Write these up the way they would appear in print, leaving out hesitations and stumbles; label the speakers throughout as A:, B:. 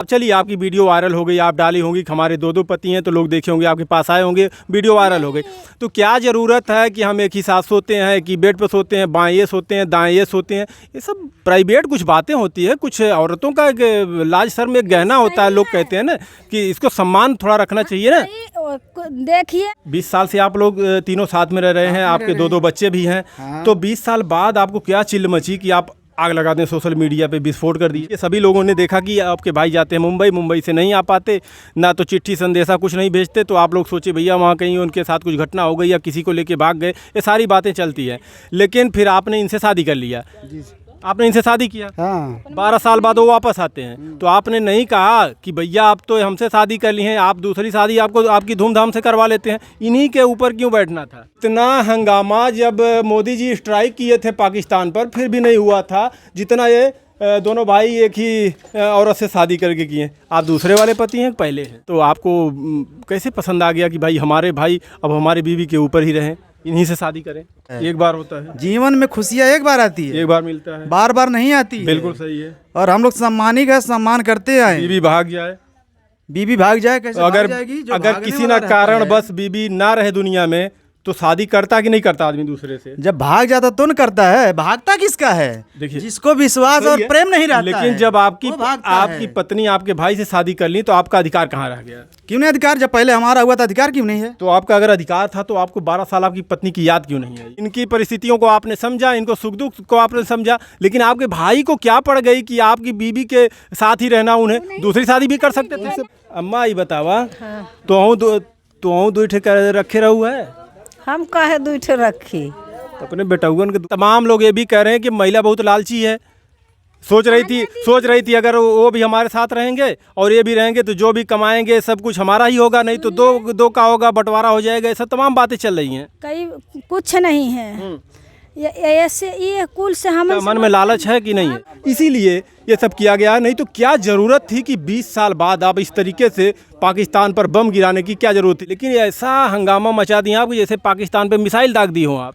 A: अब चलिए आपकी वीडियो वायरल हो गई, आप डाली होंगी कि हमारे दो दो पति हैं, तो लोग देखे होंगे, आपके पास आए होंगे, वीडियो वायरल हो गई। तो क्या ज़रूरत है कि हम एक ही साथ सोते हैं, कि बेड पर सोते हैं, बाएं ये सोते हैं, दाएं ये सोते हैं? ये सब प्राइवेट कुछ बातें होती है, कुछ औरतों का एक लाज शर्म एक गहना होता है। लोग कहते हैं ना कि इसको सम्मान थोड़ा रखना चाहिए ना।
B: देखिए
A: 20 साल से आप लोग तीनों साथ में रह रहे हैं, आपके दो दो बच्चे भी हैं, तो 20 साल बाद आपको क्या चिल्ल मची कि आप आग लगा दें, सोशल मीडिया पे विस्फोट कर दिए? सभी लोगों ने देखा कि आपके भाई जाते हैं मुंबई, मुंबई से नहीं आ पाते, ना तो चिट्ठी संदेशा कुछ नहीं भेजते, तो आप लोग सोचे भैया वहाँ कहीं उनके साथ कुछ घटना हो गई या किसी को लेके भाग गए, ये सारी बातें चलती हैं। लेकिन फिर आपने इनसे शादी कर लिया, आपने इनसे शादी किया,
C: हाँ
A: 12 साल बाद वो वापस आते हैं, तो आपने नहीं कहा कि भैया आप तो हमसे शादी कर ली हैं, आप दूसरी शादी आपको आपकी धूमधाम से करवा लेते हैं, इन्हीं के ऊपर क्यों बैठना था? इतना हंगामा जब मोदी जी स्ट्राइक किए थे पाकिस्तान पर, फिर भी नहीं हुआ था जितना ये दोनों भाई एक ही औरत से शादी करके किए। आप दूसरे वाले पति हैं, पहले हैं, तो आपको कैसे पसंद आ गया कि भाई हमारे भाई अब हमारी बीवी के ऊपर ही रहें, इन्हीं से शादी करें? एक बार होता है
C: जीवन में खुशियाँ एक बार आती है,
A: एक बार मिलता है,
C: बार बार नहीं आती है।
A: बिल्कुल सही है।
C: और हम लोग सम्मानित है, सम्मान करते आए।
A: बीवी भाग जाए,
C: बीबी भाग जाए, कैसे
A: अगर
C: भाग जाएगी? जो
A: अगर
C: भागने
A: किसी
C: वाला
A: ना
C: रहता
A: कारण
C: है,
A: बस बीवी ना रहे दुनिया में, तो शादी करता कि नहीं करता आदमी दूसरे से?
C: जब भाग जाता तो न करता है, भागता किसका है?
A: देखिए,
C: जिसको विश्वास और प्रेम नहीं रहता
A: लेकिन
C: है,
A: जब आपकी
C: वो भागता
A: आपकी
C: है।
A: पत्नी आपके भाई से शादी कर ली, तो आपका अधिकार कहाँ रह गया?
C: क्यों नहीं अधिकार? जब पहले हमारा हुआ था अधिकार क्यों नहीं है?
A: तो आपका अगर अधिकार था तो आपको 12 साल आपकी पत्नी की याद क्यों नहीं आई? इनकी परिस्थितियों को आपने समझा, इनको सुख दुख को आपने समझा, लेकिन आपके भाई को क्या पड़ गई कि आपकी बीवी के साथ ही रहना, उन्हें दूसरी शादी भी कर सकते थे? अम्मा ये बतावा, तो दो ठे रखे रहू है,
B: हम काहे दूठे रखी।
A: अपने बेटउन के तमाम लोग ये भी कह रहे हैं कि महिला बहुत लालची है। सोच रही थी अगर वो भी हमारे साथ रहेंगे और ये भी रहेंगे तो जो भी कमाएंगे सब कुछ हमारा ही होगा, नहीं तो दो का होगा, बंटवारा हो जाएगा। ऐसा तमाम बातें चल रही हैं।
B: कई कुछ नहीं है, ये ऐसे ये कुल से हम
A: मन में लालच है कि नहीं है, इसीलिए ये सब किया गया। नहीं तो क्या ज़रूरत थी कि 20 साल बाद आप इस तरीके से पाकिस्तान पर बम गिराने की क्या ज़रूरत थी? लेकिन ऐसा हंगामा मचा दिया आप जैसे पाकिस्तान पे मिसाइल दाग दी हो आप।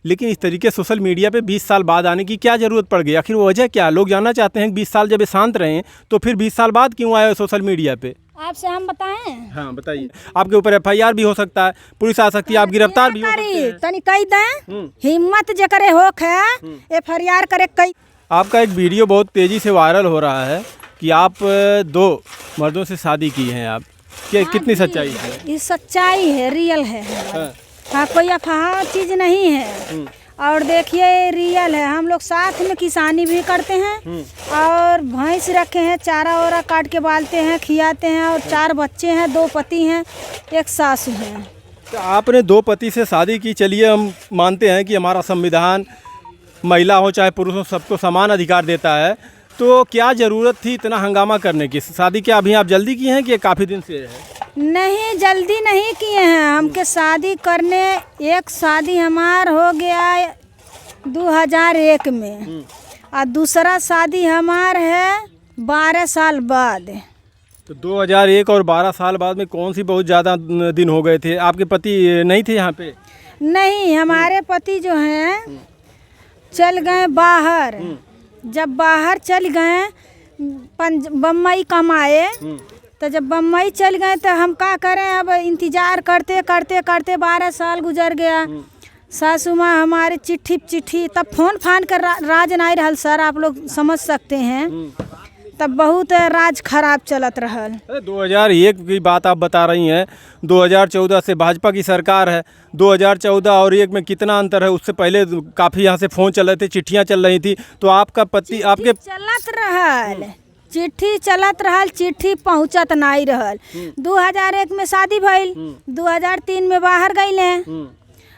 A: लेकिन इस तरीके सोशल मीडिया पे 20 साल बाद आने की क्या ज़रूरत पड़ गई? आखिर वजह क्या? लोग जानना चाहते हैं कि 20 साल जब ये शांत रहे तो फिर 20 साल बाद क्यों आए सोशल मीडिया पे?
B: आपसे हम बताएं।
A: हाँ बताइए। आपके ऊपर FIR भी हो सकता है, पुलिस आ सकती है, आप गिरफ्तार भी हो सकते हैं।
B: तनी कही दें, हिम्मत जे करे होक है FIR करे कई।
A: आपका एक वीडियो बहुत तेज़ी से वायरल हो रहा है कि आप 2 मर्दों से शादी की हैं आप, कितनी सच्चाई है?
B: ये सच्चाई है, रियल है। हाँ कोई अफवाह चीज़ नहीं है। और देखिए रियल है, हम लोग साथ में किसानी भी करते हैं और भैंस रखे हैं, चारा वारा काट के बालते हैं, खियाते हैं, और 4 बच्चे हैं, 2 पति हैं, 1 सासू हैं।
A: तो आपने 2 पति से शादी की, चलिए हम मानते हैं कि हमारा संविधान महिला हो चाहे पुरुष हो सबको समान अधिकार देता है, तो क्या ज़रूरत थी इतना हंगामा करने की? शादी क्या अभी आप जल्दी की हैं कि काफ़ी दिन से है?
B: नहीं जल्दी नहीं किए हैं, हमके शादी करने एक शादी हमार हो गया 2001 में और दूसरा शादी हमार है 12 साल बाद।
A: तो 2001 और 12 साल बाद में कौन सी बहुत ज़्यादा दिन हो गए थे? आपके पति नहीं थे यहाँ पे?
B: नहीं, हमारे पति जो हैं चल गए बाहर। जब बाहर चल गए बम्बई कमाए, तो जब बम्बई चल गए तो हम क्या करें, अब इंतज़ार करते करते करते 12 साल गुजर गया। सासू माँ हमारे चिट्ठी तब फोन फान कर राज नहीं रहल सर, आप लोग समझ सकते हैं, तब बहुत राज खराब चलत रहल।
A: 2001 की बात आप बता रही हैं, 2014 से भाजपा की सरकार है। 2014 और 1 में कितना अंतर है? उससे पहले काफ़ी यहाँ से फ़ोन चल रहे थे, चिट्ठियाँ चल रही थी, तो आपका पति आपके
B: चलत रहल, चिट्ठी चलत रहल, चिट्ठी पहुँचत नहीं रहल। 2001 में शादी भइल, 2003 में बाहर गईले,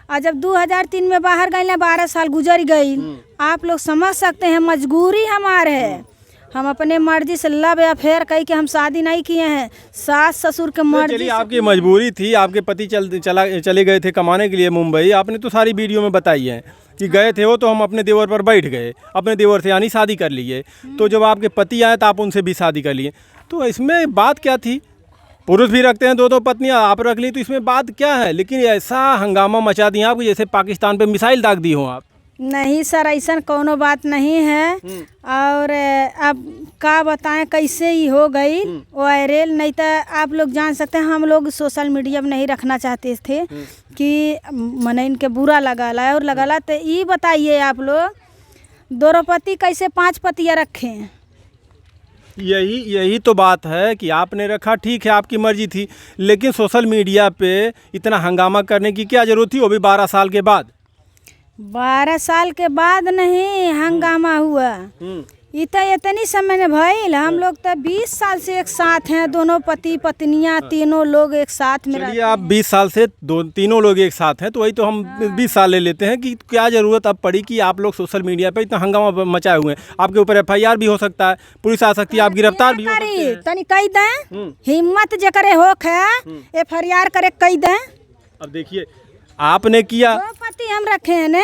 B: और जब 2003 में बाहर गईले 12 साल गुजर गई। आप लोग समझ सकते हैं, मजबूरी हमारे है, हम अपने मर्जी से लव अफेयर कही के हम शादी नहीं किए हैं, सास ससुर के मर्जी।
A: चलिए आपकी मजबूरी थी, आपके पति चले गए थे कमाने के लिए मुंबई, आपने तो सारी वीडियो में बताई है कि गए थे वो, तो हम अपने देवर पर बैठ गए, अपने देवर से यानी शादी कर लिए। तो जब आपके पति आए तो आप उनसे भी शादी कर लिए, तो इसमें बात क्या थी? पुरुष भी रखते हैं 2 पत्नियां, आप रख ली, तो इसमें बात क्या है? लेकिन ऐसा हंगामा मचा दिया आप जैसे पाकिस्तान पे मिसाइल दाग दी हो आप।
B: नहीं सर, ऐसा कोनो बात नहीं है। और अब का बताएं कैसे ही हो गई वायरल। नहीं तो आप लोग जान सकते हैं, हम लोग सोशल मीडिया में नहीं रखना चाहते थे कि मने इनके बुरा लगाला और लगाला। तो ये बताइए आप लोग, द्रौपदी कैसे 5 पतियाँ रखें?
A: यही तो बात है कि आपने रखा, ठीक है, आपकी मर्जी थी, लेकिन सोशल मीडिया पे इतना हंगामा करने की क्या जरूरत थी, वो भी 12 साल के बाद।
B: 12 साल के बाद नहीं हंगामा हुआ, इतनी समय में भइल। हम लोग तो 20 साल से एक साथ हैं, दोनों पति पत्नियां तीनों लोग एक साथ में।
A: चलिए, आप 20 साल से तीनों लोग एक साथ हैं, तो वही तो हम 20 साल ले लेते हैं कि क्या ज़रूरत अब पड़ी कि आप लोग सोशल मीडिया पे इतना हंगामा मचाए हुए हैं। आपके ऊपर FIR भी हो सकता है, पुलिस आ सकती है, आप गिरफ्तार भी हो सकते हैं।
B: तनी कही दें, हिम्मत जकरे होख है FIR करे कही दें।
A: अब देखिए, आपने किया,
B: 2 पति हम रखे हैं ने,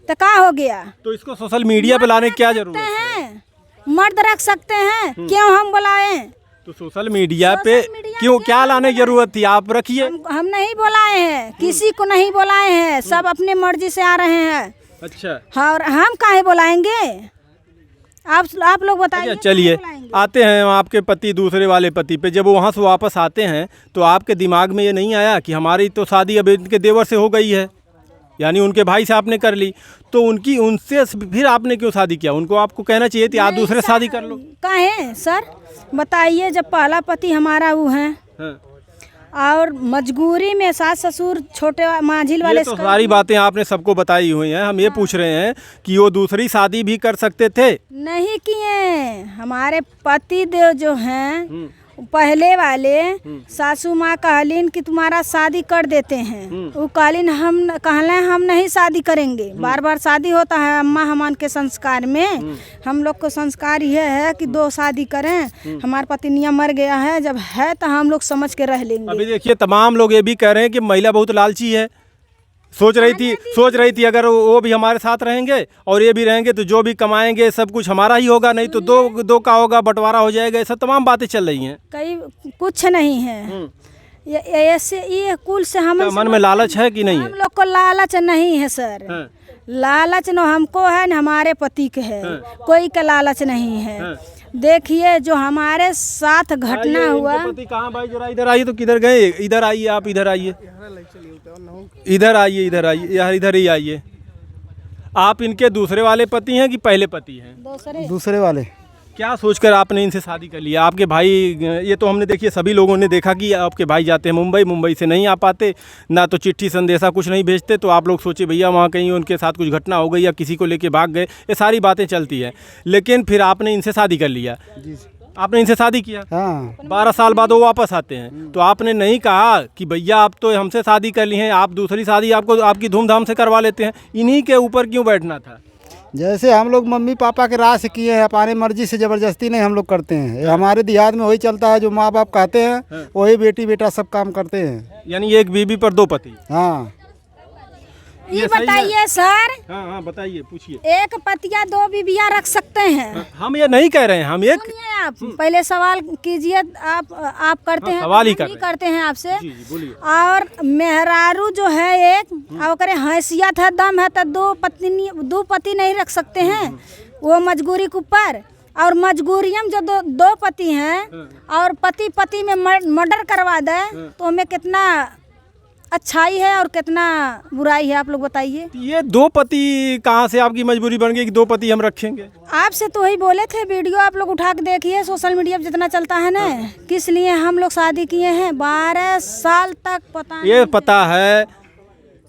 B: तो क्या हो गया?
A: तो इसको सोशल मीडिया पे लाने की क्या जरूरत है?
B: मर्द रख सकते हैं, क्यों हम बुलाएं?
A: तो सोशल मीडिया पे क्यों, क्या लाने की जरूरत थी? आप रखिए।
B: हम नहीं बुलाए हैं, किसी को नहीं बुलाए हैं, सब अपने मर्जी से आ रहे हैं।
A: अच्छा,
B: और हम काहे बुलाएंगे? आप लोग बताइए।
A: चलिए, आते हैं आपके पति दूसरे वाले पति पे। जब वो वहाँ से वापस आते हैं तो आपके दिमाग में ये नहीं आया कि हमारी तो शादी अब इनके देवर से हो गई है, यानी उनके भाई से आपने कर ली, तो उनसे फिर आपने क्यों शादी किया? उनको आपको कहना चाहिए थी आप दूसरे शादी कर लो।
B: काहे सर बताइए, जब पहला पति हमारा वो है और मजबूरी में सास ससुर छोटे मांझिल वाले,
A: तो सारी बातें आपने सबको बताई हुई हैं। हम ये पूछ रहे हैं कि वो दूसरी शादी भी कर सकते थे?
B: नहीं किए। हमारे पति देव जो हैं पहले वाले, सासू माँ कहलीन कि तुम्हारा शादी कर देते हैं, वो कहलीन हम नहीं शादी करेंगे। बार बार शादी होता है अम्मा हमान के संस्कार में। हम लोग को संस्कार यह है कि 2 शादी करें। हमारा पत्नियाँ मर गया है, जब है तो हम लोग समझ के रह लेंगे।
A: अभी देखिए, तमाम लोग ये भी कह रहे हैं कि महिला बहुत लालची है। सोच रही थी अगर वो भी हमारे साथ रहेंगे और ये भी रहेंगे तो जो भी कमाएंगे सब कुछ हमारा ही होगा, नहीं तो दो का होगा, बंटवारा हो जाएगा। ऐसा तमाम बातें चल रही हैं।
B: कई कुछ नहीं है ऐसे, ये कुल से हम
A: मन में लालच है कि नहीं है?
B: हम लोग को लालच नहीं है सर। लालच न हमको है न हमारे पति के है, कोई का लालच नहीं है। देखिए जो हमारे साथ घटना हुआ।
A: पति कहाँ भाई? जरा इधर आइए। तो किधर गए? इधर आइए, आप इधर आइए, यार इधर ही आइए। आप इनके दूसरे वाले पति हैं कि पहले पति हैं?
C: दूसरे वाले।
A: क्या सोचकर आपने इनसे शादी कर लिया? आपके भाई, ये तो हमने देखिए सभी लोगों ने देखा कि आपके भाई जाते हैं मुंबई से नहीं आ पाते, ना तो चिट्ठी संदेशा कुछ नहीं भेजते, तो आप लोग सोचे भैया वहाँ कहीं उनके साथ कुछ घटना हो गई या किसी को लेके भाग गए, ये सारी बातें चलती है। लेकिन फिर आपने इनसे शादी कर लिया। आपने इनसे शादी किया,
C: हाँ।
A: 12 साल बाद वो वापस आते हैं, तो आपने नहीं कहा कि भैया आप तो हमसे शादी कर ली हैं, आप दूसरी शादी आपकी धूमधाम से करवा लेते हैं, इन्हीं के ऊपर क्यों बैठना था?
C: जैसे हम लोग मम्मी पापा के राह से किए हैं, अपने मर्जी से जबरदस्ती नहीं हम लोग करते हैं। ये हमारे देहात में वही चलता है, जो माँ बाप कहते हैं वही बेटी बेटा सब काम करते हैं।
A: यानी एक बीवी पर 2 पति।
C: हाँ,
B: ये बताइए सर।
A: हाँ, बताइए, पूछिए।
B: एक पतिया 2 बीबियाँ रख सकते हैं?
A: हम ये नहीं कह रहे हैं, हम एक
B: आप पहले सवाल कीजिए। आप करते हैं,
A: सवाल ही
B: करते हैं आपसे।
A: जी, बोलिए।
B: और मेहरारू जो है एक, और हैसियत है, दम है, तो 2 पति नहीं रख सकते हैं, वो मजबूरी के ऊपर। और मजबूरियों में जो 2 पति हैं और पति में मर्डर करवा दे, तो हमें कितना अच्छाई है और कितना बुराई है, आप लोग बताइए।
A: ये 2 पति कहाँ से आपकी मजबूरी बन गई कि 2 पति हम रखेंगे?
B: आपसे तो वही बोले थे, वीडियो आप लोग उठा के देखिए, सोशल मीडिया पे जितना चलता है ना, किस लिए हम लोग शादी किए हैं 12 साल तक।
A: ये पता है,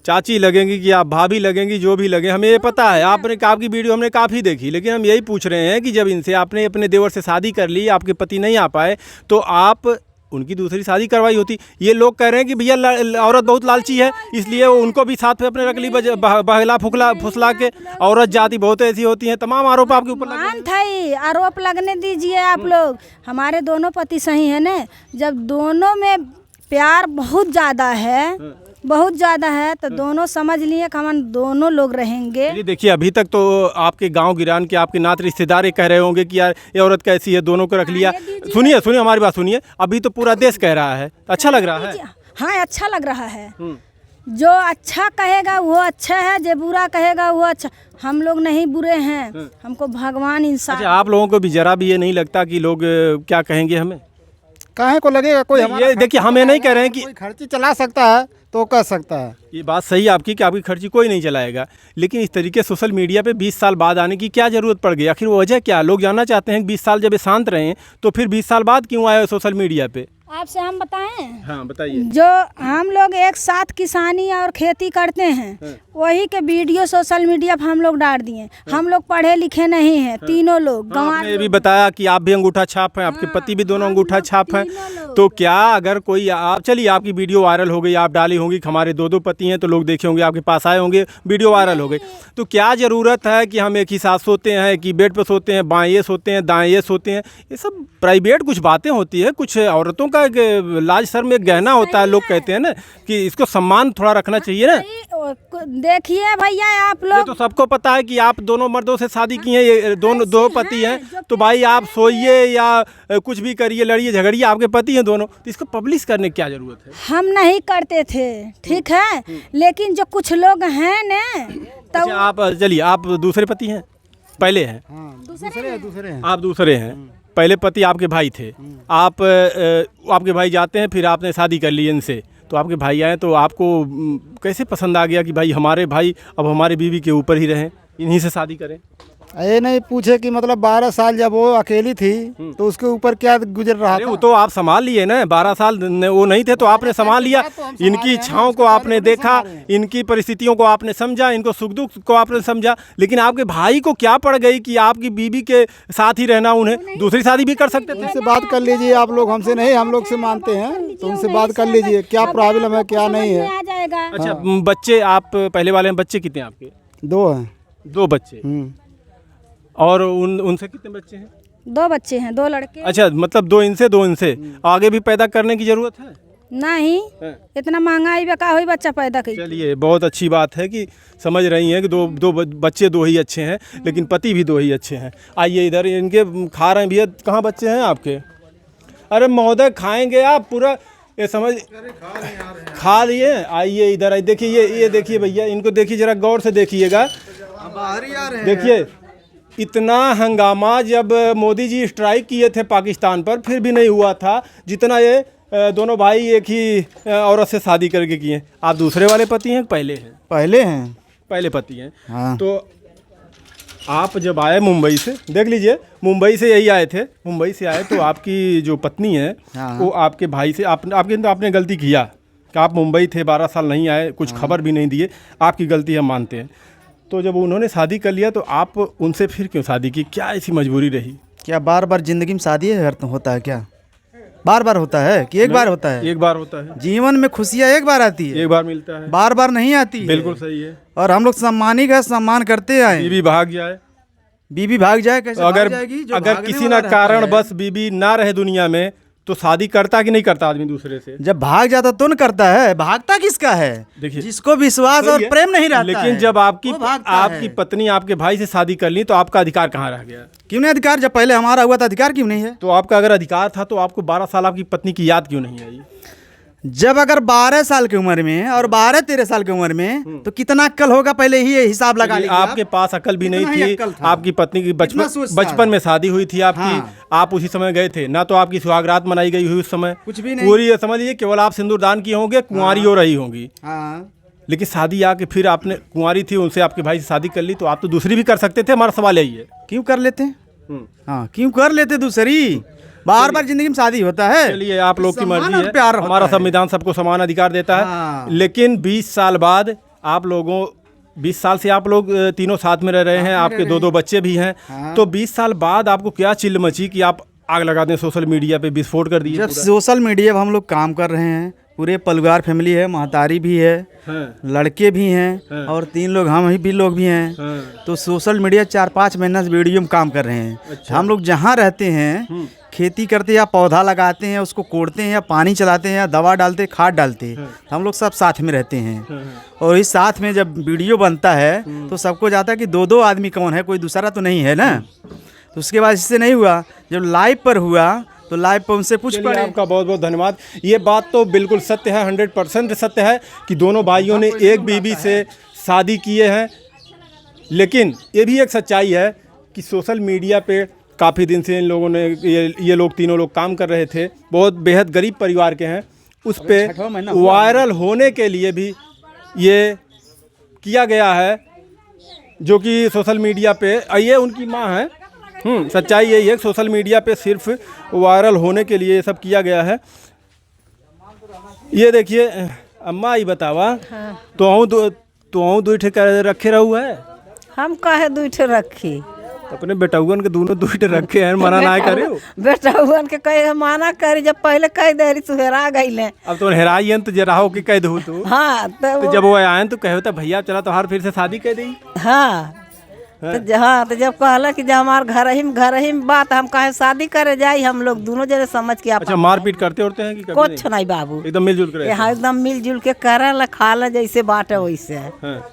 A: चाची लगेंगी कि आप भाभी लगेंगी, जो भी लगे, हमें ये पता है। आपकी वीडियो हमने काफ़ी देखी, लेकिन हम यही पूछ रहे हैं कि जब इनसे आपने अपने देवर से शादी कर ली, आपके पति नहीं आ पाए, तो आप उनकी दूसरी शादी करवाई होती। ये लोग कह रहे हैं कि भैया औरत बहुत लालची है, इसलिए उनको भी साथ में अपने रख ली, बहला फुसला के। औरत जाति बहुत ऐसी होती हैं, तमाम आरोप आपके ऊपर
B: लगे। आरोप लगने दीजिए आप लोग। हमारे दोनों पति सही है ना, जब दोनों में प्यार बहुत ज़्यादा है, तो दोनों समझ लिए कि हम दोनों लोग रहेंगे।
A: देखिए, अभी तक तो आपके गांव गिरान के आपके नात रिश्तेदार ये कह रहे होंगे कि यार ये औरत कैसी है, दोनों को रख लिया। सुनिए हमारी बात सुनिए। अभी तो पूरा देश कह रहा है, अच्छा लग रहा है।
B: हाँ, अच्छा लग रहा है। जो अच्छा कहेगा वो अच्छा है, जो बुरा कहेगा वो अच्छा। हम लोग नहीं बुरे हैं, हमको भगवान इंसान।
A: अच्छा, आप लोगों को भी जरा भी ये नहीं लगता कि लोग क्या कहेंगे हमें?
C: काहे को लगेगा? कोई
A: ये देखिए, हम ये नहीं कह रहे हैं कि
C: कोई खर्ची चला सकता है तो कर सकता है।
A: ये बात सही है आपकी कि आपकी खर्ची कोई नहीं चलाएगा, लेकिन इस तरीके सोशल मीडिया पे 20 साल बाद आने की क्या ज़रूरत पड़ गई? आखिर वो वजह क्या? लोग जानना चाहते हैं कि 20 साल जब ये शांत रहे तो फिर 20 साल बाद क्यों आए सोशल मीडिया पे?
B: आपसे हम बताएं,
A: हाँ बताइए।
B: जो हम लोग एक साथ किसानी और खेती करते हैं, वही के वीडियो सोशल मीडिया पर हम लोग डाल दिए। हम लोग पढ़े लिखे नहीं हैं, तीनों लोग
A: हाँ,
B: गंवार
A: आपने ये भी बताया कि आप भी अंगूठा छाप हैं, आपके पति भी दोनों अंगूठा छाप हैं। तो क्या अगर कोई आप, चलिए आपकी वीडियो वायरल हो गई, आप डाली होंगी कि हमारे दो पति हैं, तो लोग देखे होंगे, आपके पास आए होंगे, वीडियो वायरल हो गई, तो क्या ज़रूरत है कि हम एक ही साथ सोते हैं, कि बेड पर सोते हैं, बाएँ ये सोते हैं, दाएँ ये सोते हैं? ये सब प्राइवेट कुछ बातें होती है, कुछ औरतों का एक लाज शर्म में गहना होता है। लोग कहते हैं ना कि इसको सम्मान थोड़ा रखना चाहिए ना।
B: देखिए भैया, आप
A: ये
B: लोग
A: तो सबको पता है कि आप दोनों मर्दों से शादी की हैं, ये दोनों दो पति हैं, तो भाई आप सोइए या कुछ भी करिए, लड़िए झगड़िए, आपके पति हैं दोनों, तो इसको पब्लिश करने की क्या जरूरत है?
B: हम नहीं करते थे, ठीक है, लेकिन जो कुछ लोग हैं ना, तो
A: अच्छा, आप चलिए, आप दूसरे पति हैं, पहले हैं?
C: दूसरे हैं।
A: आप दूसरे हैं, पहले पति आपके भाई थे, आप आपके भाई जाते हैं, फिर आपने शादी कर ली इनसे, तो आपके भाई आए, तो आपको कैसे पसंद आ गया कि भाई हमारे भाई अब हमारे बीवी के ऊपर ही रहें, इन्हीं से शादी करें?
C: ये नहीं पूछे कि मतलब 12 साल जब वो अकेली थी तो उसके ऊपर क्या गुजर रहा
A: अरे
C: था।
A: वो तो आप संभाल लिए ना, 12 साल वो नहीं थे तो आपने संभाल लिया, इनकी इच्छाओं को आपने देखा, इनकी परिस्थितियों को आपने समझा, इनको सुख दुख को आपने समझा, लेकिन आपके भाई को क्या पड़ गई कि आपकी बीवी के साथ ही रहना? उन्हें दूसरी शादी भी कर सकते थे।
C: उनसे बात कर लीजिए आप लोग, हमसे नहीं, हम लोग से मानते हैं, तो उनसे बात कर लीजिए क्या प्रॉब्लम है क्या नहीं है।
B: आ जाएगा।
A: अच्छा, बच्चे आप पहले वाले में बच्चे कितने हैं आपके?
C: 2 हैं।
A: 2 बच्चे। और उनसे कितने बच्चे हैं?
B: 2 बच्चे हैं, 2 लड़के।
A: अच्छा, मतलब 2 इनसे 2 इनसे, आगे भी पैदा करने की जरूरत है?
B: नहीं, इतना महंगाई बेकार हुई, बच्चा पैदा की।
A: चलिए, बहुत अच्छी बात है कि समझ रही हैं कि दो बच्चे 2 ही अच्छे हैं, लेकिन पति भी 2 ही अच्छे हैं। आइए इधर, इनके खा रहे हैं भैया। कहाँ बच्चे हैं आपके? अरे महोदय, खाएंगे आप पूरा, ये समझ खा लिए। आइए इधर, आइए, देखिए ये देखिए भैया, इनको देखिए, जरा गौर से देखिएगा, देखिए इतना हंगामा जब मोदी जी स्ट्राइक किए थे पाकिस्तान पर, फिर भी नहीं हुआ था जितना ये दोनों भाई एक ही औरत से शादी करके किए। आप दूसरे वाले पति हैं, पहले हैं?
C: पहले हैं।
A: पहले पति हैं।
C: हाँ।
A: तो आप जब आए मुंबई से, देख लीजिए, मुंबई से यही आए थे, मुंबई से आए, तो आपकी जो पत्नी है वो आपके भाई से आपने गलती किया कि आप मुंबई थे, 12 साल नहीं आए, कुछ खबर भी नहीं दिए, आपकी गलती हम मानते हैं। तो जब उन्होंने शादी कर लिया तो आप उनसे फिर क्यों शादी की? क्या ऐसी मजबूरी रही?
D: क्या बार बार जिंदगी में शादी होता है क्या? बार बार होता है कि एक बार होता है?
A: एक बार होता है।
D: जीवन में खुशियाँ एक बार आती है,
A: एक बार मिलता है,
D: बार बार नहीं आती है।
A: बिल्कुल सही है।
D: और हम लोग सम्मानित है, सम्मान करते आए।
A: बीवी भाग जाए,
D: बीवी भाग जाए, कैसे
A: तो
D: भाग जाएगी? जो
A: अगर
D: भागने
A: किसी
D: वाला
A: ना
D: रहता
A: कारण
D: है,
A: बस बीवी ना रहे दुनिया में, तो शादी करता कि नहीं करता आदमी दूसरे से?
D: जब भाग जाता तो न करता है। भागता किसका है?
A: देखिए,
D: जिसको विश्वास और प्रेम नहीं रहता
A: लेकिन
D: है,
A: जब
D: वो भागता
A: आपकी
D: है।
A: पत्नी आपके भाई से शादी कर ली, तो आपका अधिकार कहाँ रह गया?
D: क्यों नहीं अधिकार? जब पहले हमारा हुआ था, अधिकार क्यों नहीं है?
A: तो आपका अगर अधिकार था, तो आपको 12 साल आपकी पत्नी की याद क्यों नहीं आई?
D: जब अगर 12 साल की उम्र में और 12-13 साल की उम्र में, तो कितना अक्ल होगा पहले ही ये हिसाब लगा लीजिए।
A: आपके पास अकल भी नहीं
D: कितना ही
A: थी।
D: अक्ल था।
A: आपकी पत्नी की बचपन में शादी हुई थी आपकी।
D: हाँ।
A: आप उसी समय गए थे ना, तो आपकी सुहागरात मनाई गई हुई उस समय
D: कुछ भी नहीं।
A: पूरी समझ लीजिए, केवल आप सिंदूरदान किए होंगे, कुंवारी हो रही होंगी।
D: हाँ।
A: लेकिन शादी आके फिर आपने, कुंवारी थी, उनसे आपके भाई से शादी कर ली, तो आप तो दूसरी भी कर सकते थे। हमारा सवाल यही है।
D: क्यों कर लेते? हाँ, क्यों कर लेते दूसरी? बार बार जिंदगी में शादी होता है।
A: चलिए, आप लोग की मर्जी
D: सम्मान और
A: है,
D: प्यार होता
A: हमारा
D: है।
A: संविधान सबको समान अधिकार देता है।
D: हाँ।
A: लेकिन 20 साल बाद आप लोगों, 20 साल से आप लोग तीनों साथ में रह रहे हैं, आपके 2-2 बच्चे भी हैं।
D: हाँ।
A: तो 20 साल बाद आपको क्या चिल्ल मची कि आप आग लगा दें, सोशल मीडिया पे विस्फोट कर दिए?
D: जब सोशल मीडिया पर हम लोग काम कर रहे हैं, पूरे परिवार फैमिली है, महतारी भी है, लड़के भी हैं, और 3 लोग हम ही भी लोग भी हैं। तो सोशल मीडिया 4-5 महीना से वीडियो में काम कर रहे हैं। हम लोग जहाँ रहते हैं, खेती करते हैं या पौधा लगाते हैं, उसको कोड़ते हैं या पानी चलाते हैं या दवा डालते, खाद डालते, हम लोग सब साथ में रहते हैं। और इस साथ में जब वीडियो बनता है तो सबको जाता है कि 2-2 आदमी कौन है, कोई दूसरा तो नहीं है ना। तो उसके बाद इससे नहीं हुआ, जब लाइव पर हुआ तो लाइव पे उनसे पूछ
A: चलिए,
D: पड़े।
A: आपका बहुत बहुत धन्यवाद। ये बात तो बिल्कुल सत्य है, 100% सत्य है कि दोनों भाइयों ने एक बीवी से शादी किए हैं। लेकिन ये भी एक सच्चाई है कि सोशल मीडिया पे काफ़ी दिन से इन लोगों ने ये लोग तीनों लोग काम कर रहे थे, बहुत बेहद गरीब परिवार के हैं। उस पे वायरल होने के लिए भी ये किया गया है, जो कि सोशल मीडिया पे ये उनकी माँ है। सच्चाई यही है, सोशल मीडिया पे सिर्फ वायरल होने के लिए ये सब किया गया है। ये देखिए अम्मा, ये बतावा तो दो ठे रखे रहू है,
E: हम काहे दूठे रखी
A: अपने बेटउगन के दोनों दो ठे रखे हैं, मना ना करे हो।
E: बेटा हुअन के कहे माना करी, जब पहले कह दे रही तू हेरा गई।
A: अब तो हेराई तो जरा हो के कह दू तू।
E: हाँ
A: तो जब वो आए तो कहे तो भैया चला तो हर फिर से शादी कर दी।
E: हाँ तो जब कहला कि जब हमार घर ही में बात, हम काहे शादी करे जाई, हम लोग दोनों जने समझ के
A: अच्छा, मारपीट करते होते हैं कि कभी
E: कुछ नहीं बाबू,
A: एकदम मिलजुल कर?
E: यहाँ एकदम मिलजुल के करे खा ला, जैसे बात है वैसे।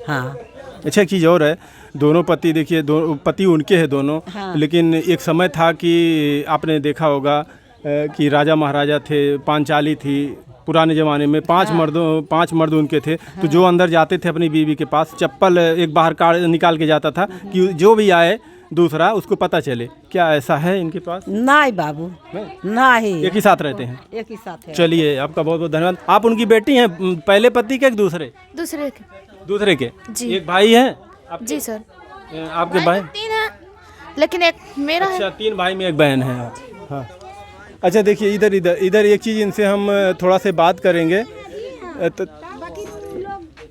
E: हाँ
A: अच्छा, एक चीज़ और है, दोनों पति देखिए, दो पति उनके हैं दोनों।
E: हाँ।
A: लेकिन एक समय था कि आपने देखा होगा कि राजा महाराजा थे, पांचाली थी पुराने ज़माने में, 5 मर्द उनके थे। तो जो अंदर जाते थे अपनी बीवी के पास, चप्पल एक बाहर निकाल के जाता था कि जो भी आए दूसरा उसको पता चले। क्या ऐसा है इनके पास?
E: नहीं बाबू, नहीं,
A: एक ही साथ रहते हैं।
E: एक ही साथ है।
A: चलिए, आपका बहुत बहुत धन्यवाद। आप उनकी बेटी हैं, पहले पति के दूसरे
F: दूसरे के
A: जी। एक भाई है
F: जी सर,
A: आपके भाई
F: 3 है, लेकिन एक मेरा है।
A: अच्छा, 3 भाई में एक बहन है। हाँ, अच्छा देखिए, इधर एक चीज़ इनसे हम थोड़ा से बात करेंगे। तो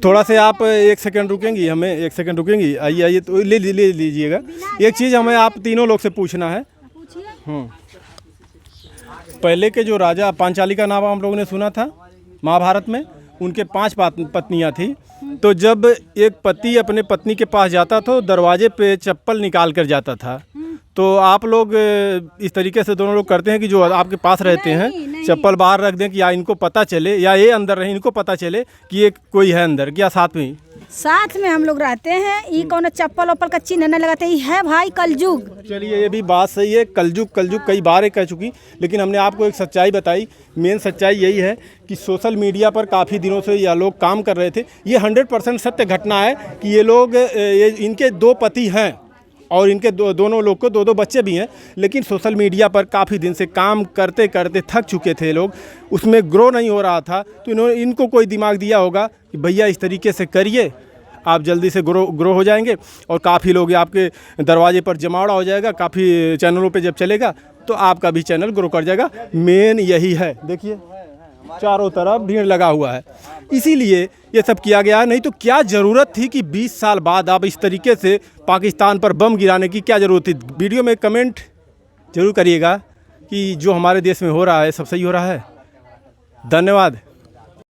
A: थोड़ा से आप 1 सेकंड रुकेंगी, हमें 1 सेकंड रुकेंगी? आइए तो ले लीजिएगा। एक चीज़ हमें आप तीनों लोग से पूछना है। पहले के जो राजा पांचाली का नाम हम लोगों ने सुना था महाभारत में, उनके 5 पत्नियां थी। तो जब एक पति अपने पत्नी के पास जाता तो दरवाजे पे चप्पल निकाल कर जाता था। तो आप लोग इस तरीके से दोनों लोग करते हैं कि जो आपके पास रहते हैं चप्पल बाहर रख दें कि या इनको पता चले, या ये अंदर रहे इनको पता चले कि ये कोई है अंदर, क्या साथ में ही?
B: साथ में हम लोग रहते हैं। ये कौन चप्पल वप्पल का चिन्ह नहीं लगाते, ये है भाई कलयुग।
A: चलिए, ये भी बात सही है, कलयुग कई बार कह चुकी। लेकिन हमने आपको एक सच्चाई बताई। मेन सच्चाई यही है कि सोशल मीडिया पर काफ़ी दिनों से यह लोग काम कर रहे थे। ये 100% सत्य घटना है कि ये लोग इनके 2 पति हैं और इनके दोनों लोग को 2 बच्चे भी हैं। लेकिन सोशल मीडिया पर काफ़ी दिन से काम करते करते थक चुके थे लोग, उसमें ग्रो नहीं हो रहा था। तो इनको कोई दिमाग दिया होगा कि भैया इस तरीके से करिए, आप जल्दी से ग्रो हो जाएंगे और काफ़ी लोग आपके दरवाजे पर जमावड़ा हो जाएगा। काफ़ी चैनलों पे जब चलेगा तो आपका भी चैनल ग्रो कर जाएगा। मेन यही है। देखिए, चारों तरफ भीड़ लगा हुआ है, इसीलिए ये सब किया गया। नहीं तो क्या ज़रूरत थी कि 20 साल बाद आप इस तरीके से पाकिस्तान पर बम गिराने की क्या ज़रूरत थी? वीडियो में कमेंट जरूर करिएगा कि जो हमारे देश में हो रहा है सब सही हो रहा है। धन्यवाद।